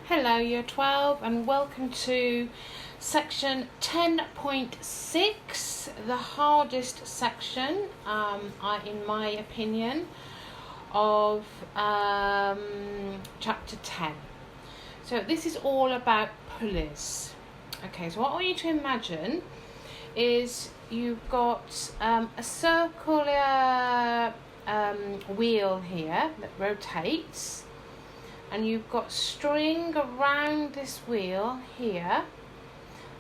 Hello Year 12 and welcome to section 10.6, the hardest section, in my opinion, of chapter 10. So this is all about pulleys. Okay, so what I want you to imagine is you've got a circular wheel here that rotates, and you've got string around this wheel here,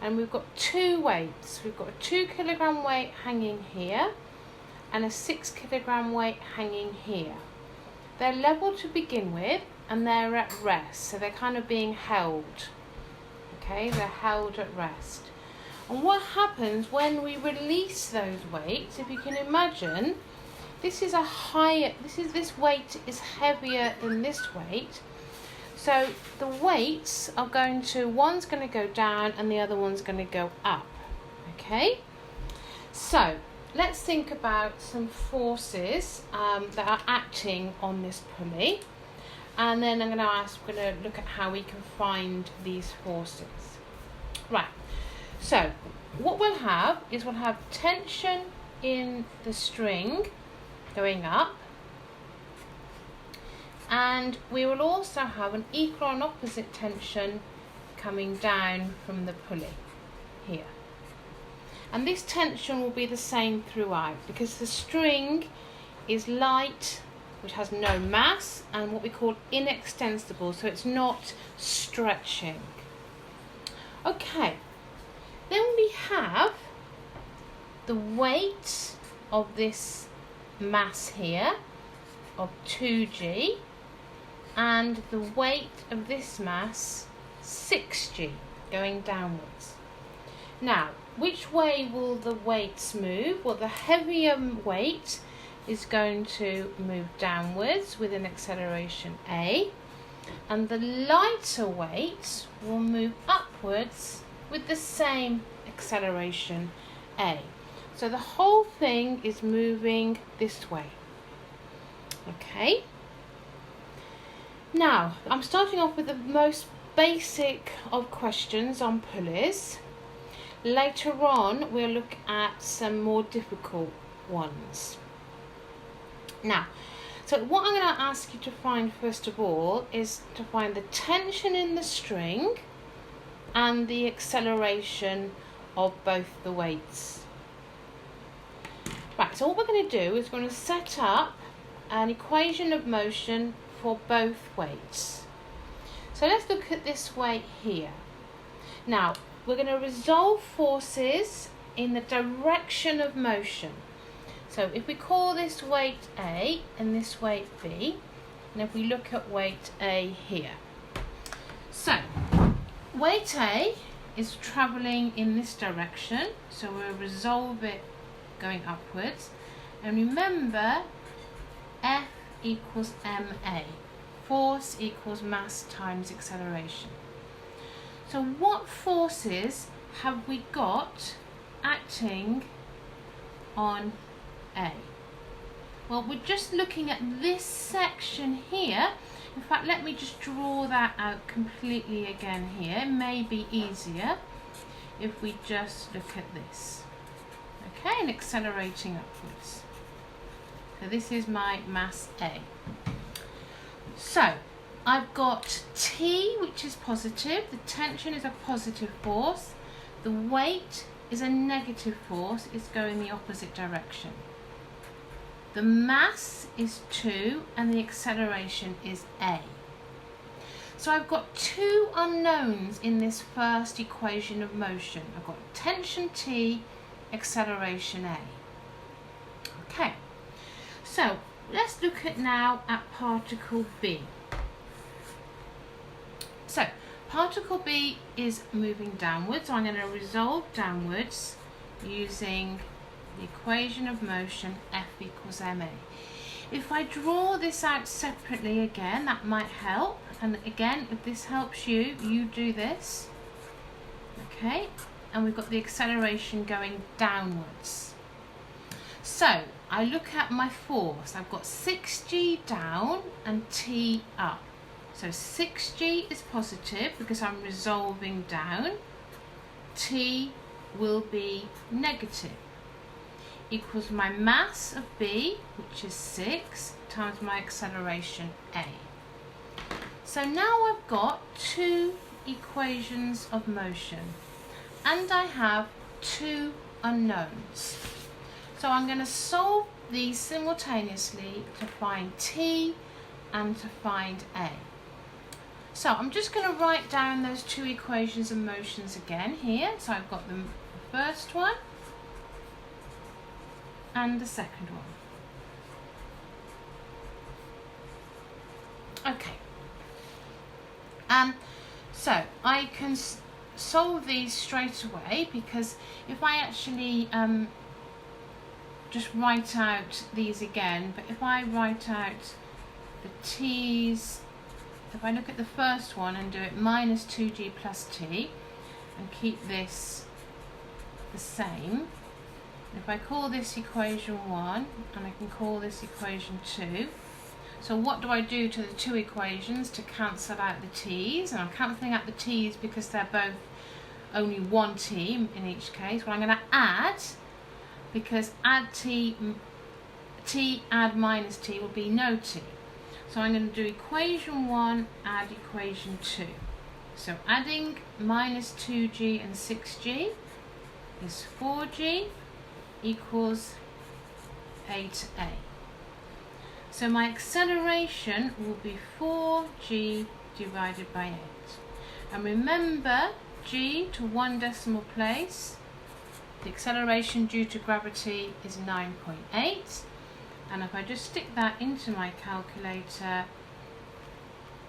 and we've got two weights. We've got a 2 kilogram weight hanging here and a 6 kilogram weight hanging here. They're level to begin with and they're at rest, so they're kind of being held. Okay, they're held at rest. And what happens when we release those weights, if you can imagine, this weight is heavier than this weight. So the weights are one's going to go down and the other one's going to go up. Okay? So let's think about some forces that are acting on this pulley. And then we're going to look at how we can find these forces. Right. So what we'll have tension in the string going up. And we will also have an equal and opposite tension coming down from the pulley here. And this tension will be the same throughout because the string is light, which has no mass, and what we call inextensible, so it's not stretching. Okay, then we have the weight of this mass here of 2g, and the weight of this mass 6g going downwards. Now, which way will the weights move? Well, the heavier weight is going to move downwards with an acceleration a, and the lighter weight will move upwards with the same acceleration a. So the whole thing is moving this way. Okay. Now, I'm starting off with the most basic of questions on pulleys. Later on, we'll look at some more difficult ones. Now, so what I'm going to ask you to find first of all is to find the tension in the string and the acceleration of both the weights. Right, so what we're going to do is we're going to set up an equation of motion for both weights. So let's look at this weight here. Now, we're going to resolve forces in the direction of motion. So if we call this weight A and this weight B, and if we look at weight A here. So, weight A is travelling in this direction, so we'll resolve it going upwards. And remember, F equals ma. Force equals mass times acceleration. So what forces have we got acting on A? Well, we're just looking at this section here. In fact, let me just draw that out completely again here. It may be easier if we just look at this. Okay, and accelerating upwards. So this is my mass A. So I've got T, which is positive. The tension is a positive force. The weight is a negative force. It's going the opposite direction. The mass is 2 and the acceleration is A. So I've got two unknowns in this first equation of motion. I've got tension T, acceleration A. Okay. So let's look now at particle B. So particle B is moving downwards, so I'm going to resolve downwards using the equation of motion F equals ma. If I draw this out separately again, that might help. And again, if this helps you, you do this. Okay, and we've got the acceleration going downwards. So I look at my force. I've got 6g down and t up. So 6g is positive because I'm resolving down. T will be negative. Equals my mass of B, which is 6, times my acceleration A. So now I've got two equations of motion and I have two unknowns. So I'm going to solve these simultaneously to find T and to find A. So I'm just going to write down those two equations of motions again here. So I've got the first one and the second one. Okay. So I can solve these straight away because if I actually just write out these again, but if I write out the t's, if I look at the first one and do it minus 2g plus t and keep this the same, if I call this equation 1 and I can call this equation 2, so what do I do to the two equations to cancel out the t's? And I'm cancelling out the t's because they're both only one t in each case. Well, I'm going to add, because add t add minus t will be no t. So I'm going to do equation 1 add equation 2. So adding minus 2g and 6g is 4g equals 8a. So my acceleration will be 4g divided by 8. And remember, g to one decimal place, the acceleration due to gravity is 9.8. And if I just stick that into my calculator,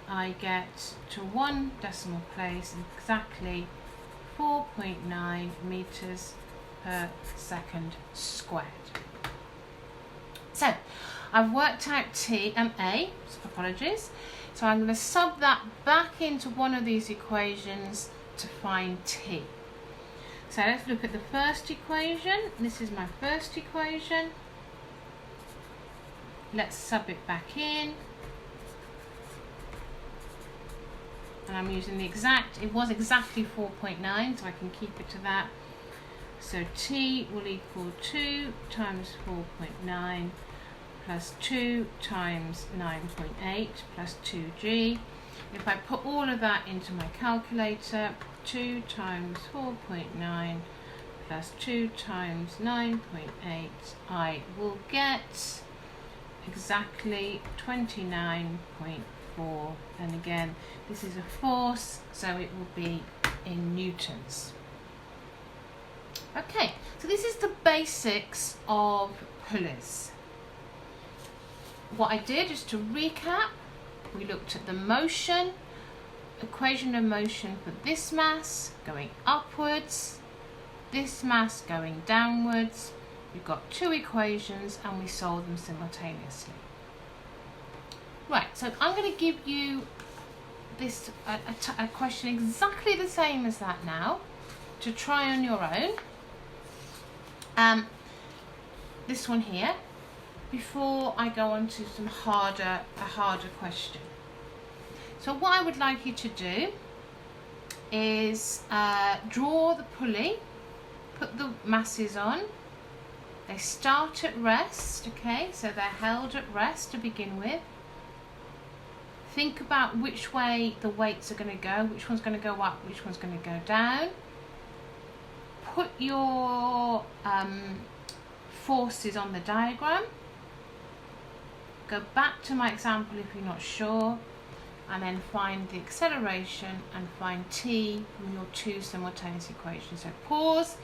I get to one decimal place exactly 4.9 meters per second squared. So I've worked out T and A, apologies. So I'm going to sub that back into one of these equations to find T. So let's look at the first equation. This is my first equation. Let's sub it back in. And I'm using the exact, it was exactly 4.9, so I can keep it to that. So T will equal 2 times 4.9 plus 2 times 9.8 plus 2g. If I put all of that into my calculator, 2 times 4.9 plus 2 times 9.8, I will get exactly 29.4. And again, this is a force, so it will be in newtons. Okay, so this is the basics of pulleys. What I did, just to recap, we looked at the motion, equation of motion for this mass going upwards, this mass going downwards. We've got two equations and we solve them simultaneously. Right, so I'm going to give you this a question exactly the same as that now to try on your own. This one here, before I go on to a harder question. So what I would like you to do is draw the pulley, put the masses on. They start at rest, okay, so they're held at rest to begin with. Think about which way the weights are going to go, which one's going to go up, which one's going to go down. Put your forces on the diagram. Go back to my example if you're not sure, and then find the acceleration and find T from your two simultaneous equations. So pause,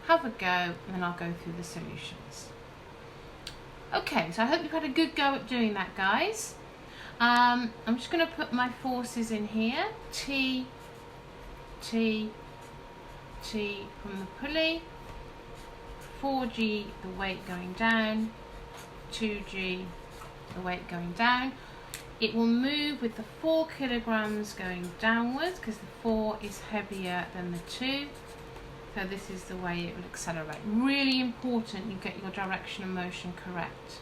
have a go, and then I'll go through the solutions. Okay, so I hope you've had a good go at doing that, guys. I'm just going to put my forces in here. T, T, T from the pulley. 4g, the weight going down. 2g, the weight going down. It will move with the 4 kilograms going downwards because the 4 is heavier than the 2. So this is the way it will accelerate. Really important you get your direction of motion correct.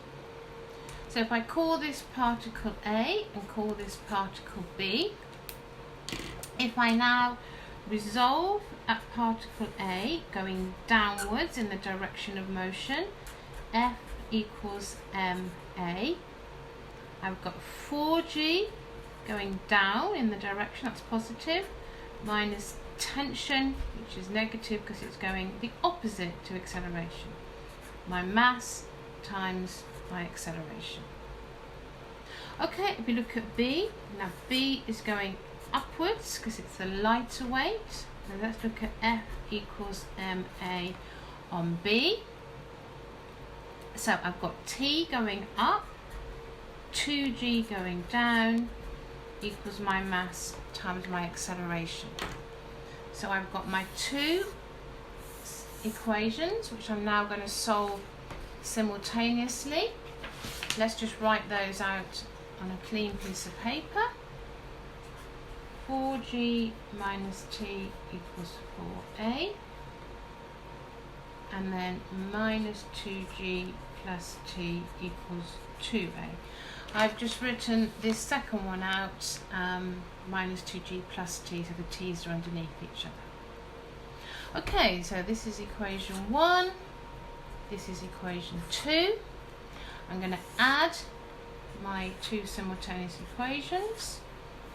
So So if I call this particle A and call this particle B, if I now resolve at particle A going downwards in the direction of motion, F equals ma. I've got 4g going down in the direction, that's positive, minus tension, which is negative because it's going the opposite to acceleration. My mass times my acceleration. Okay, if you look at B, now B is going upwards because it's the lighter weight. Now let's look at F equals ma on B. So I've got T going up, 2g going down, equals my mass times my acceleration. So I've got my two equations, which I'm now going to solve simultaneously. Let's just write those out on a clean piece of paper. 4g minus t equals 4a, and then minus 2g plus t equals 2a. I've just written this second one out, minus 2g plus t, so the t's are underneath each other. Okay, so this is equation 1, this is equation 2. I'm going to add my two simultaneous equations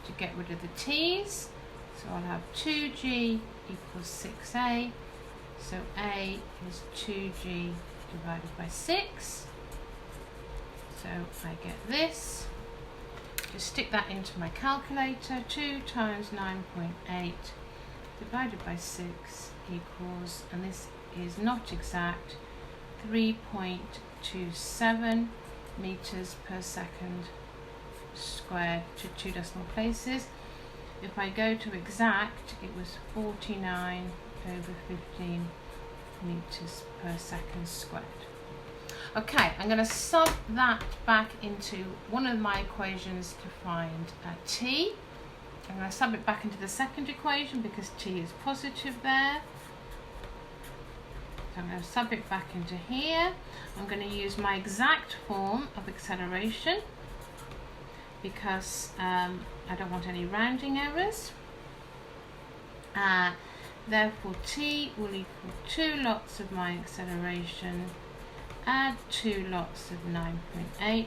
to get rid of the t's. So I'll have 2g equals 6a, so a is 2g divided by 6. So I get this. Just stick that into my calculator. 2 times 9.8 divided by 6 equals, and this is not exact, 3.27 meters per second squared to 2 decimal places. If I go to exact, it was 49/15 meters per second squared. Okay, I'm going to sub that back into one of my equations to find t. I'm going to sub it back into the second equation because t is positive there. So I'm going to sub it back into here. I'm going to use my exact form of acceleration because I don't want any rounding errors. Therefore t will equal 2 lots of my acceleration, add 2 lots of 9.8,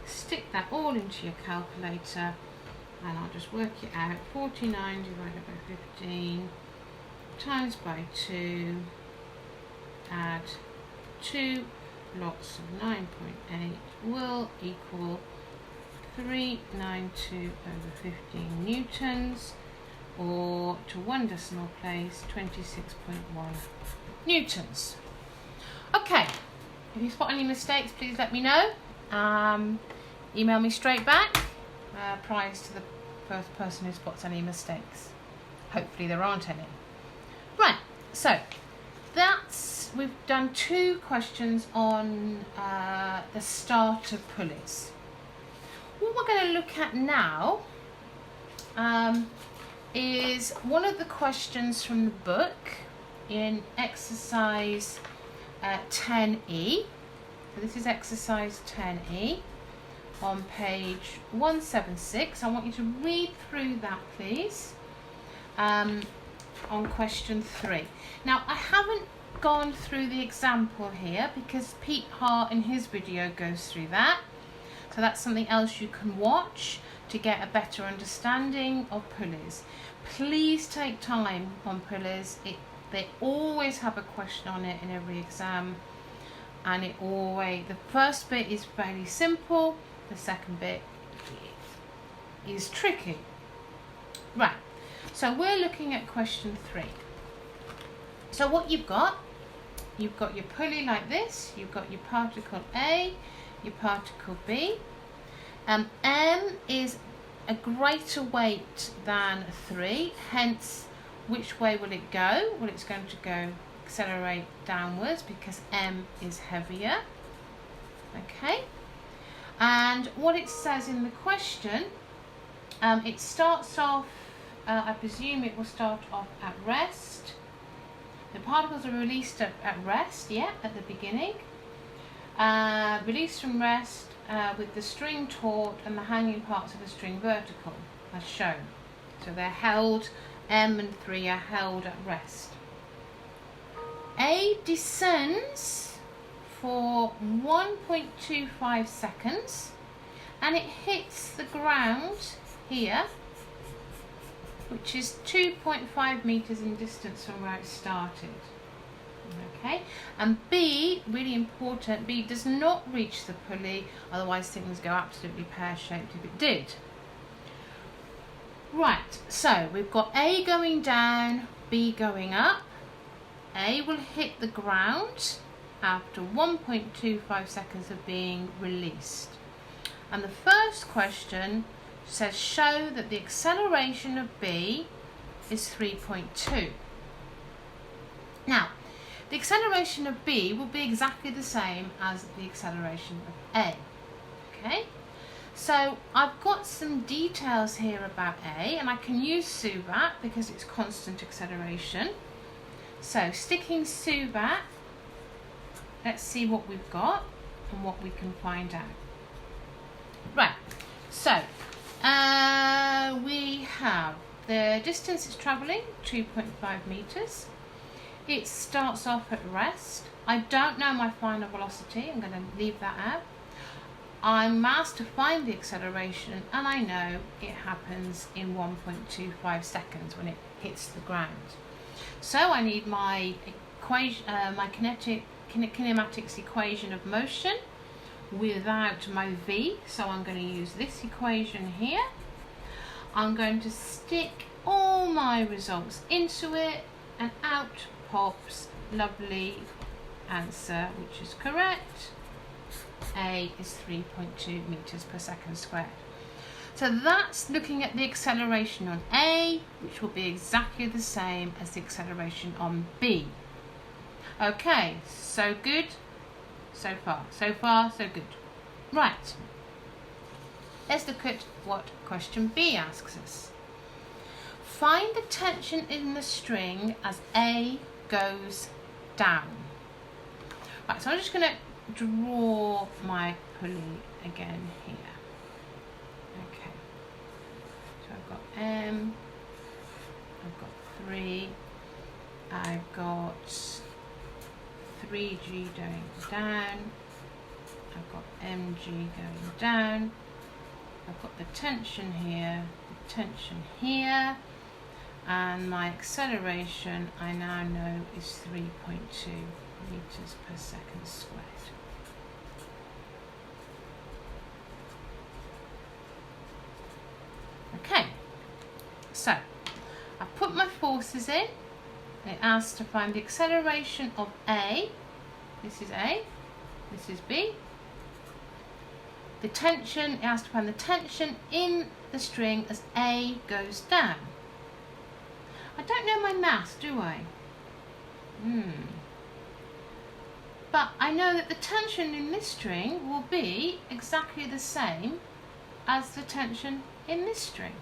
stick that all into your calculator, and I'll just work it out. 49 divided by 15 times by 2, add 2 lots of 9.8 will equal 392 over 15 newtons, or to 1 decimal place, 26.1 newtons. Okay, if you spot any mistakes, please let me know. Email me straight back, prize to the first person who spots any mistakes. Hopefully there aren't any. Right, so we've done 2 questions on the starter pulleys. What we're going to look at now is one of the questions from the book in exercise 10E. So this is exercise 10E on page 176. I want you to read through that, please, on question 3. Now, I haven't gone through the example here because Pete Hart in his video goes through that. So that's something else you can watch to get a better understanding of pulleys. Please take time on pulleys. They always have a question on it in every exam, and the first bit is fairly simple, the second bit is tricky. Right, so we're looking at question 3. So what you've got your pulley like this, you've got your particle A, your particle B. M is a greater weight than 3, hence which way will it go? Well, it's going to accelerate downwards because M is heavier. Okay, and what it says in the question, it starts off, I presume it will start off at rest. The particles are released at rest, at the beginning. Release from rest with the string taut and the hanging parts of the string vertical, as shown. So they're held, M and 3 are held at rest. A descends for 1.25 seconds and it hits the ground here, which is 2.5 meters in distance from where it started. Okay, and B, really important, B does not reach the pulley, otherwise things go absolutely pear-shaped if it did. Right, so we've got A going down, B going up. A will hit the ground after 1.25 seconds of being released. And the first question says show that the acceleration of B is 3.2. Now, the acceleration of B will be exactly the same as the acceleration of A. Okay, so I've got some details here about A, and I can use Subat because it's constant acceleration. So sticking Subat, let's see what we've got and what we can find out. Right, so we have the distance it's travelling, 2.5 meters. It starts off at rest. I don't know my final velocity, I'm going to leave that out. I'm asked to find the acceleration, and I know it happens in 1.25 seconds when it hits the ground. So I need my equation, my kinematics equation of motion without my v. So I'm going to use this equation here. I'm going to stick all my results into it, and out pops lovely answer, which is correct. A is 3.2 meters per second squared. So that's looking at the acceleration on A, which will be exactly the same as the acceleration on B. Okay, so good, so far, so good. Right, let's look at what question B asks us. Find the tension in the string as A goes down. Right, so I'm just going to draw my pulley again here. Okay, so I've got M, I've got 3, I've got 3G going down, I've got MG going down, I've got the tension here, the tension here, and my acceleration I now know is 3.2 meters per second squared. Okay, so I put my forces in. It asks to find the acceleration of A. This is A, this is B. The tension, it asks to find the tension in the string as A goes down. I don't know my maths, do I? But I know that the tension in this string will be exactly the same as the tension in this string.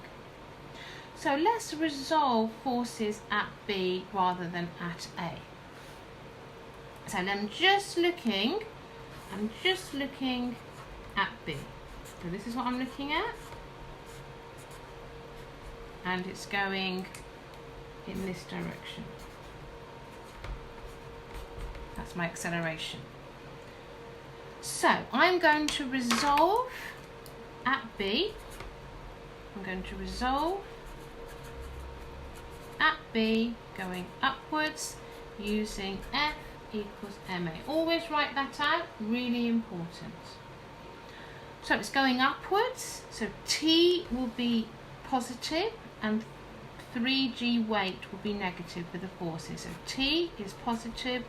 So let's resolve forces at B rather than at A. So I'm just looking at B. So this is what I'm looking at. And it's going in this direction. That's my acceleration. So I'm going to resolve at B. I'm going to resolve at B going upwards using F equals MA. Always write that out, really important. So it's going upwards, so T will be positive and 3G weight will be negative for the forces. So T is positive,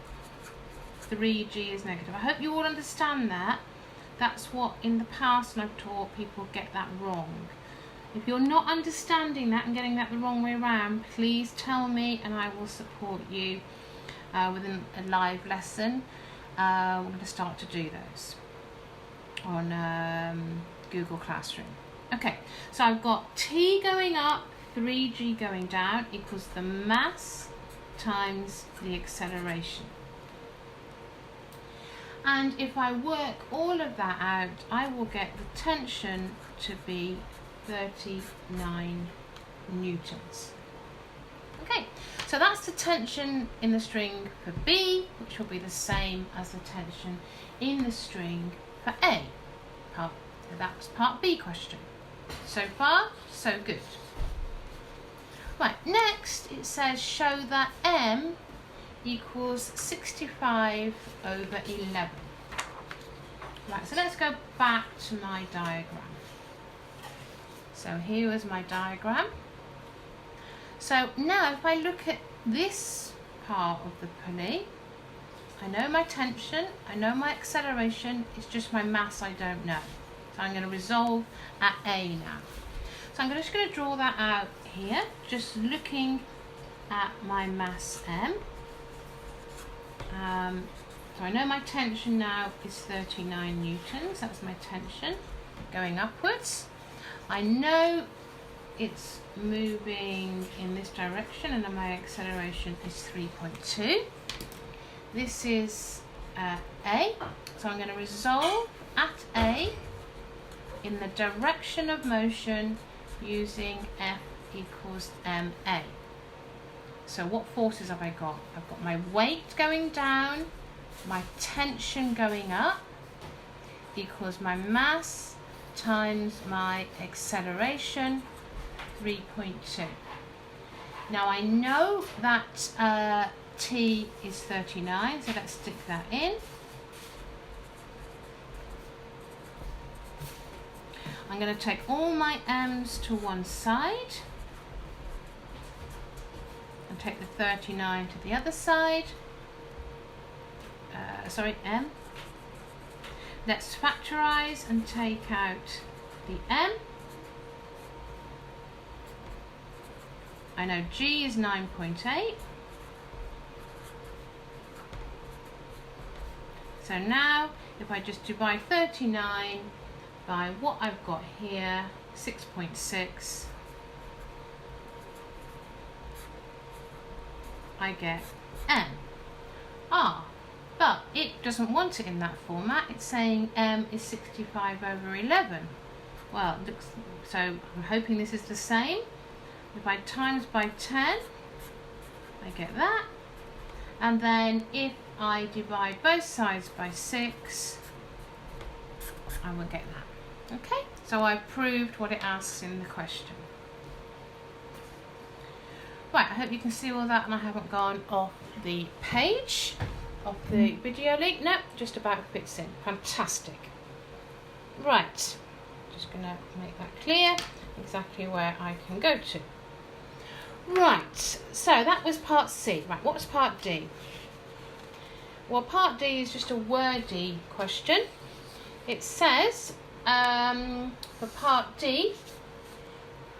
3G is negative. I hope you all understand that. That's what in the past when I've taught people get that wrong. If you're not understanding that and getting that the wrong way around, please tell me and I will support you within a live lesson. We're going to start to do those on Google Classroom. Okay, so I've got T going up, 3G going down equals the mass times the acceleration. And if I work all of that out, I will get the tension to be 39 newtons. Okay, so that's the tension in the string for B, which will be the same as the tension in the string for A. That's part B question. So far, so good. Right, next it says show that M equals 65 over 11. Right, so let's go back to my diagram. So here is my diagram. So now if I look at this part of the pulley, I know my tension, I know my acceleration, it's just my mass I don't know. So I'm going to resolve at A now. So I'm just going to draw that out here, just looking at my mass M. So I know my tension now is 39 newtons, that's my tension going upwards. I know it's moving in this direction and my acceleration is 3.2. This is A, so I'm going to resolve at A in the direction of motion using F equals ma. So what forces have I got? I've got my weight going down, my tension going up, equals my mass times my acceleration, 3.2. Now I know that T is 39, so let's stick that in. I'm going to take all my M's to one side and take the 39 to the other side. M. Let's factorise and take out the M. I know G is 9.8. So now if I just divide 39 by what I've got here, 6.6, I get M. But it doesn't want it in that format. It's saying M is 65 over 11. Well, it looks, so I'm hoping this is the same. If I times by 10, I get that. And then if I divide both sides by 6, I will get that. Okay, so I've proved what it asks in the question. Right, I hope you can see all that and I haven't gone off the page of the video link. No, just about fits in. Fantastic. Right, just going to make that clear exactly where I can go to. Right, so that was part C. Right, what was part D? Well, part D is just a wordy question. It says, for part D,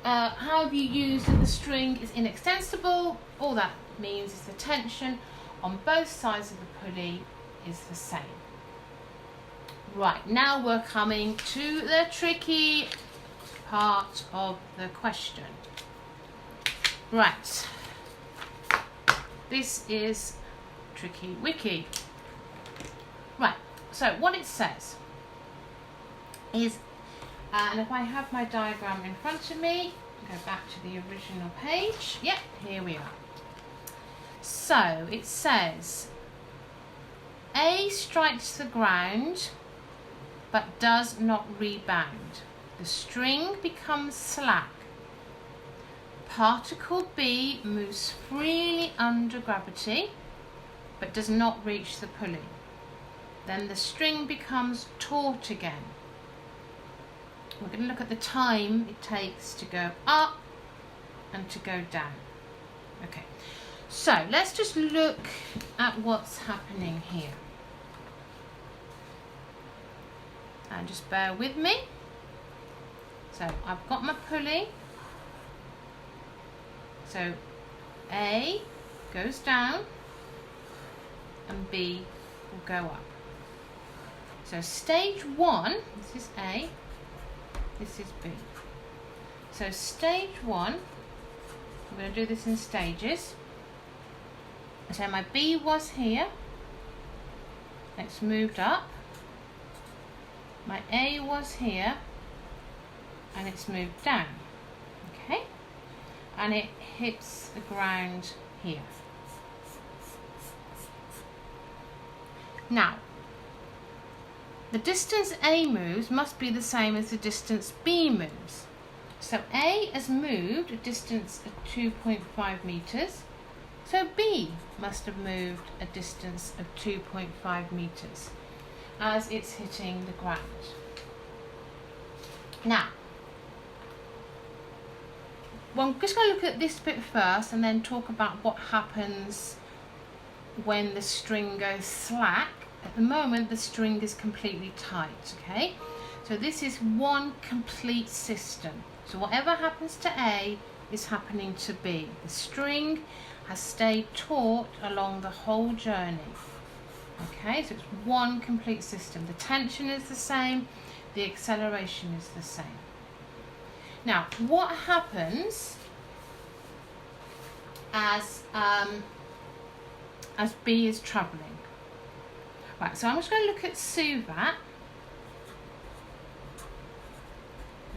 how have you used that the string is inextensible? All that means is the tension on both sides of the pulley is the same. Right, now we're coming to the tricky part of the question. Right, this is tricky wiki. Right, so what it says is, and if I have my diagram in front of me, go back to the original page. Yep, here we are. So it says A strikes the ground but does not rebound. The string becomes slack. Particle B moves freely under gravity but does not reach the pulley. Then the string becomes taut again. We're going to look at the time it takes to go up and to go down. Okay, so let's just look at what's happening here. And just bear with me. So I've got my pulley. So A goes down and B will go up. So stage 1, this is A, this is B. So stage 1, I'm going to do this in stages. So my B was here, It's moved up. My A was here, and it's moved down. Okay? And it hits the ground here. Now, the distance A moves must be the same as the distance B moves. So A has moved a distance of 2.5 metres, so B must have moved a distance of 2.5 metres as it's hitting the ground. Now, well, I'm just going to look at this bit first and then talk about what happens when the string goes slack. At the moment, the string is completely tight, okay? So this is one complete system. So whatever happens to A is happening to B. The string has stayed taut along the whole journey. Okay, so it's one complete system. The tension is the same, the acceleration is the same. Now, what happens as B is travelling? Right, so I'm just going to look at Suvat.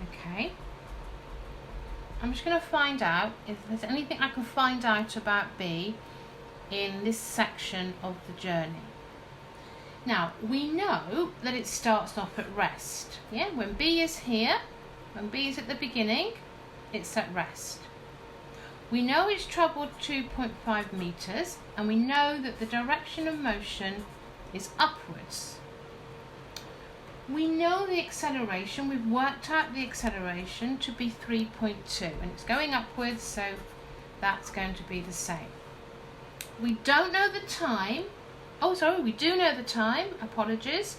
Okay. I'm just going to find out if there's anything I can find out about B in this section of the journey. Now, we know that it starts off at rest. Yeah, when B is here, when B is at the beginning, it's at rest. We know it's travelled 2.5 metres, and we know that the direction of motion is upwards. We know the acceleration, we've worked out the acceleration to be 3.2, and it's going upwards, so that's going to be the same. We don't know the time. Oh, sorry, we do know the time, apologies,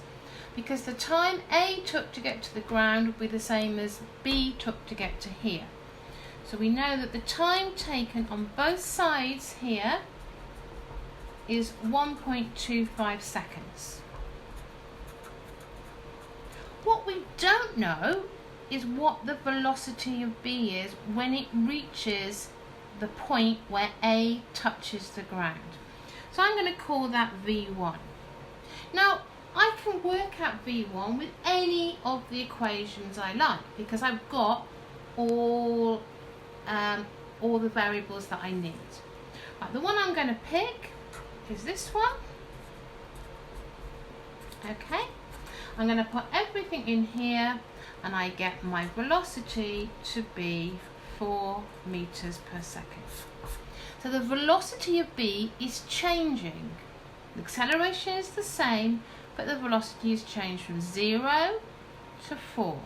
because the time A took to get to the ground would be the same as B took to get to here. So we know that the time taken on both sides here is 1.25 seconds. What we don't know is what the velocity of B is when it reaches the point where A touches the ground. So I'm going to call that V1. Now, I can work out V1 with any of the equations I like because I've got all the variables that I need. Right, the one I'm going to pick is this one. Okay, I'm going to put everything in here and I get my velocity to be 4 meters per second. So the velocity of B is changing. The acceleration is the same, but the velocity is changed from 0 to 4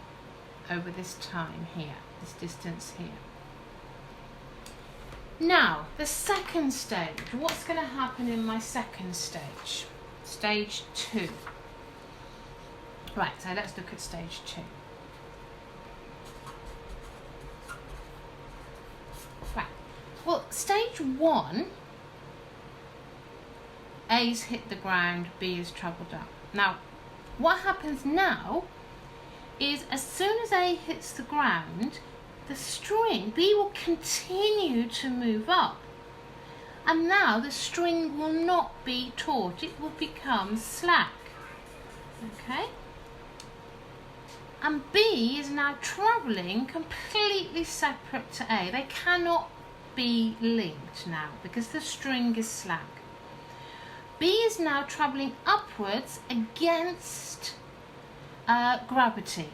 over this time here, this distance here. Now, the second stage. What's going to happen in my second stage? Stage 2. Right, so let's look at stage 2. Right, well, stage 1, A's hit the ground, B is travelled up. Now, what happens now is as soon as A hits the ground, the string, B will continue to move up. And now the string will not be taut, it will become slack. Okay? And B is now travelling completely separate to A. They cannot be linked now because the string is slack. B is now travelling upwards against gravity.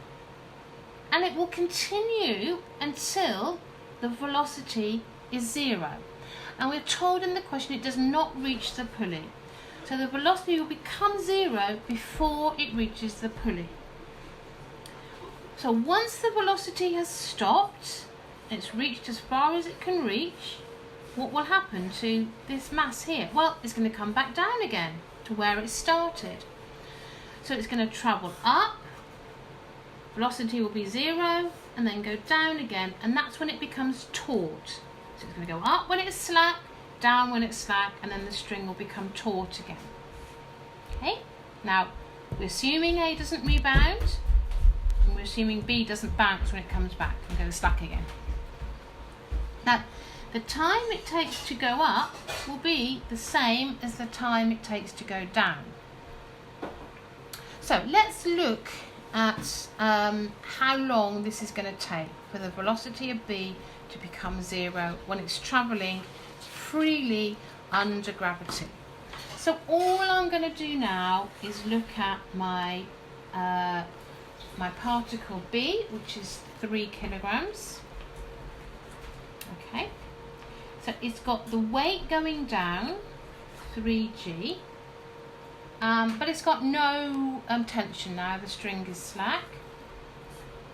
And it will continue until the velocity is 0. And we're told in the question it does not reach the pulley. So the velocity will become 0 before it reaches the pulley. So once the velocity has stopped, it's reached as far as it can reach, what will happen to this mass here? Well, it's going to come back down again to where it started. So it's going to travel up, velocity will be 0, and then go down again, and that's when it becomes taut. So it's going to go up when it's slack, down when it's slack, and then the string will become taut again. Okay, now we're assuming A doesn't rebound, and we're assuming B doesn't bounce when it comes back and goes slack again. Now, the time it takes to go up will be the same as the time it takes to go down. So let's look at how long this is going to take for the velocity of B to become 0 when it's travelling freely under gravity. So all I'm going to do now is look at my my particle B, which is 3 kilograms. Okay, so it's got the weight going down, 3g, but it's got no tension now, the string is slack.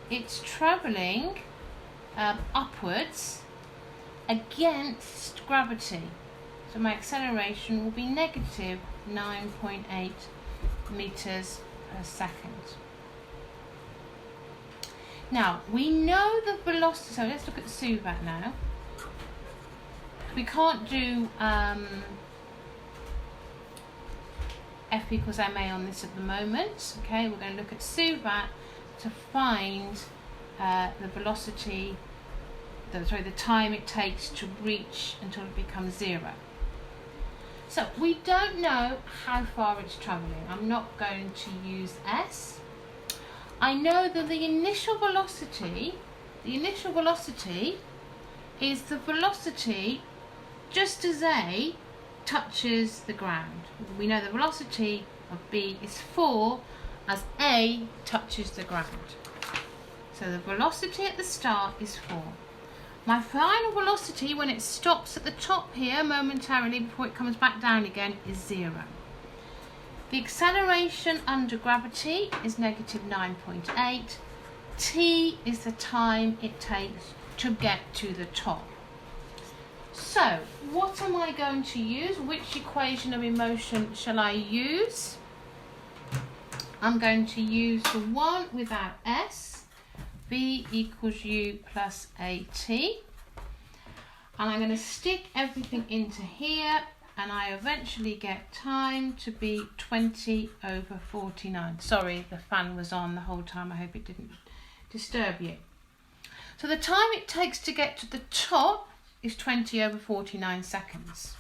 It's travelling upwards against gravity, so my acceleration will be negative 9.8 meters per second. Now, we know the velocity, so let's look at suvat now. We can't do F equals ma on this at the moment. Okay, we're going to look at suvat to find the velocity, the time it takes to reach until it becomes 0. So we don't know how far it's travelling. I'm not going to use S. I know that the initial velocity is the velocity just as A touches the ground. We know the velocity of B is 4 as A touches the ground. So the velocity at the start is 4. My final velocity when it stops at the top here momentarily before it comes back down again is 0. The acceleration under gravity is negative 9.8. T is the time it takes to get to the top. So, what am I going to use? Which equation of motion shall I use? I'm going to use the one without S, V equals U plus AT. And I'm going to stick everything into here, and I eventually get time to be 20/49. Sorry, the fan was on the whole time. I hope it didn't disturb you. So the time it takes to get to the top is 20/49 seconds.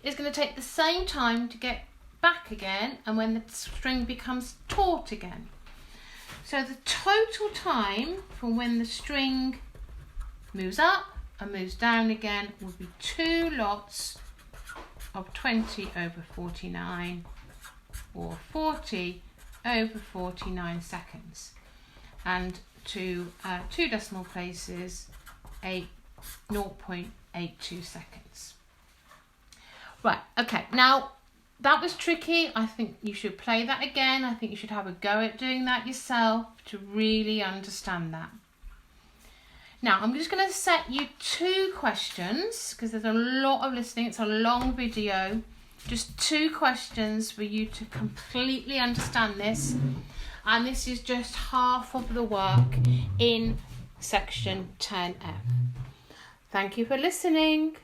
It's going to take the same time to get back again and when the string becomes taut again. So the total time from when the string moves up and moves down again will be 2 lots of 20/49 or 40/49 seconds, and to 2 decimal places 0.82 seconds. Right, okay, now that was tricky. I think you should play that again. I think you should have a go at doing that yourself to really understand that. Now, I'm just going to set you 2 questions because there's a lot of listening. It's a long video. Just 2 questions for you to completely understand this. And this is just half of the work in section 10F. Thank you for listening.